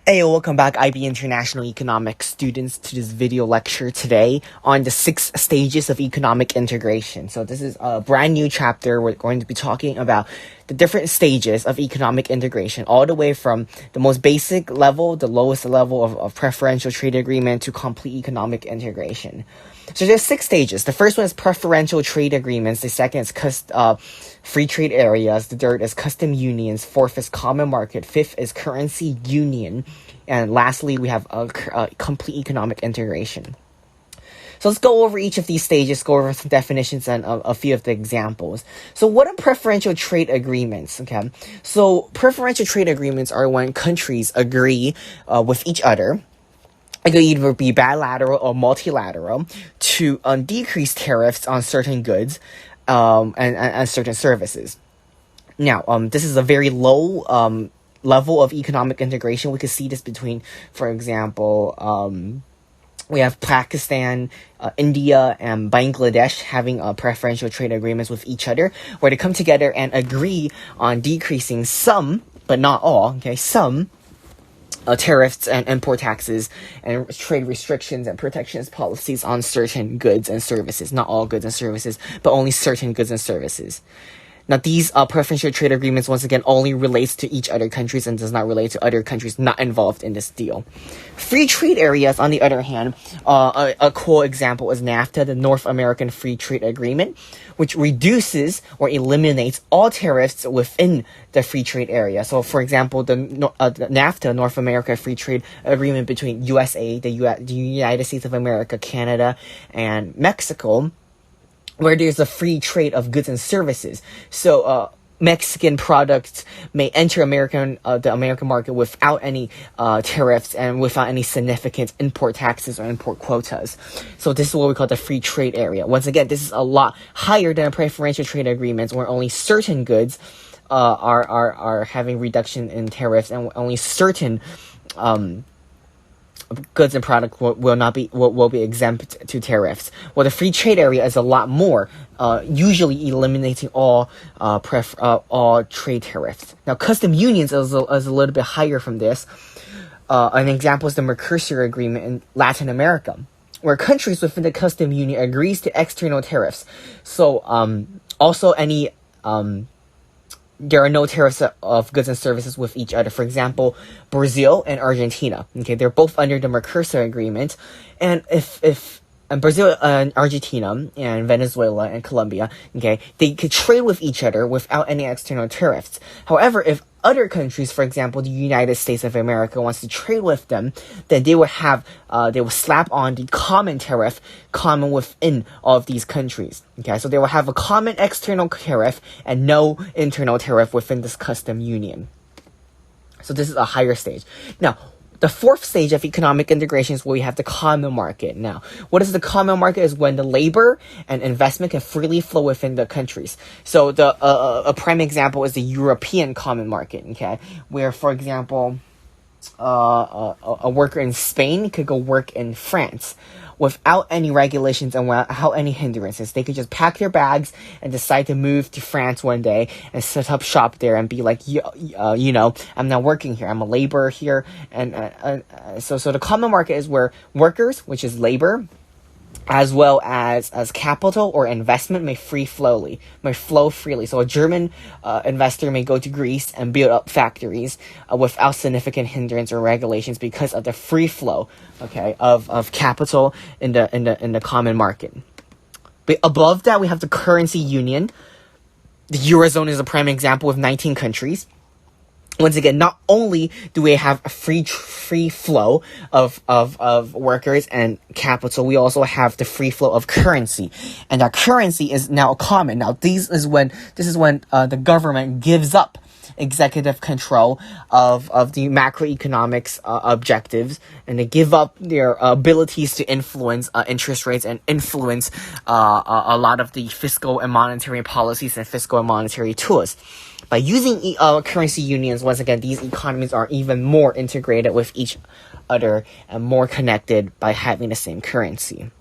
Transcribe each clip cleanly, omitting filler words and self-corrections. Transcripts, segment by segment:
Hey, welcome back, IB International Economics students, to this video lecture today on the 6 stages of economic integration. So this is a brand new chapter. We're going to be talking about the different stages of economic integration, all the way from the most basic level, the lowest level of preferential trade agreement, to complete economic integration. So there's 6 stages. The first one is preferential trade agreements. The second is free trade areas. The third is custom unions. Fourth is common market. Fifth is currency union. And lastly, we have a complete economic integration. So let's go over each of these stages, go over some definitions and a few of the examples. So what are preferential trade agreements? Okay, so preferential trade agreements are when countries agree with each other. It could either be bilateral or multilateral to decrease tariffs on certain goods and certain services. Now, this is a very low level of economic integration. We could see this between, for example, we have Pakistan, India, and Bangladesh having preferential trade agreements with each other, where they come together and agree on decreasing some, but not all, okay, some tariffs and import taxes and trade restrictions and protectionist policies on certain goods and services. Not all goods and services, but only certain goods and services. Now, these preferential trade agreements, once again, only relates to each other countries and does not relate to other countries not involved in this deal. Free trade areas, on the other hand, a cool example is NAFTA, the North American Free Trade Agreement, which reduces or eliminates all tariffs within the free trade area. So, for example, the NAFTA, North America Free Trade Agreement between USA, the United States of America, Canada, and Mexico, where there's a free trade of goods and services. So, Mexican products may enter the American market without any tariffs and without any significant import taxes or import quotas. So this is what we call the free trade area. Once again, this is a lot higher than preferential trade agreements, where only certain goods are having reduction in tariffs, and only certain goods and products will be exempt to tariffs. Well, the free trade area is a lot more, usually eliminating all trade tariffs. Now, custom unions is a little bit higher from this. An example is the Mercosur agreement in Latin America, where countries within the custom union agrees to external tariffs. So, also any there are no tariffs of goods and services with each other. For example, Brazil and Argentina. Okay, they're both under the Mercosur agreement, and if Brazil and Argentina and Venezuela and Colombia, okay, they could trade with each other without any external tariffs. However, if other countries, for example, the United States of America, wants to trade with them, then they will slap on the common tariff common within all of these countries. Okay, so they will have a common external tariff and no internal tariff within this custom union. So this is a higher stage. Now, the 4th stage of economic integration is where we have the common market. Now, what is the common market? Is when the labor and investment can freely flow within the countries. So a prime example is the European common market, okay, where, for example, a worker in Spain could go work in France without any regulations and without any hindrances. They could just pack their bags and decide to move to France one day and set up shop there and be like, I'm not working here. I'm a laborer here. And so the common market is where workers, which is labor, as well as capital or investment may flow freely. So a German investor may go to Greece and build up factories without significant hindrance or regulations because of the free flow, okay, of capital in the common market. But above that, we have the currency union. The Eurozone is a prime example with 19 countries. Once again, not only do we have a free flow of workers and capital, we also have the free flow of currency, and that currency is now common. Now, this is when the government gives up executive control of the macroeconomics objectives, and they give up their abilities to influence interest rates and influence a lot of the fiscal and monetary policies and fiscal and monetary tools. By using currency unions, once again, these economies are even more integrated with each other and more connected by having the same currency.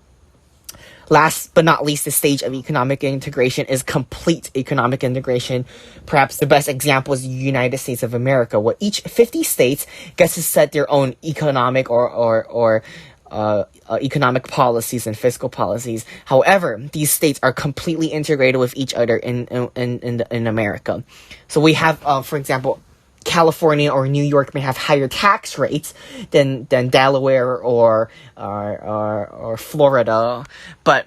Last but not least, the stage of economic integration is complete economic integration. Perhaps the best example is the United States of America, where each 50 states gets to set their own economic or economic policies and fiscal policies. However, these states are completely integrated with each other in America. So we have, for example, California or New York may have higher tax rates than Delaware or Florida, but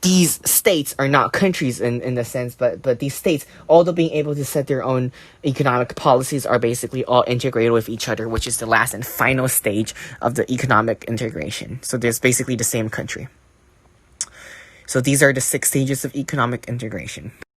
these states are not countries in the sense, but these states, although being able to set their own economic policies, are basically all integrated with each other, which is the last and final stage of the economic integration. So there's basically the same country. So these are the 6 stages of economic integration.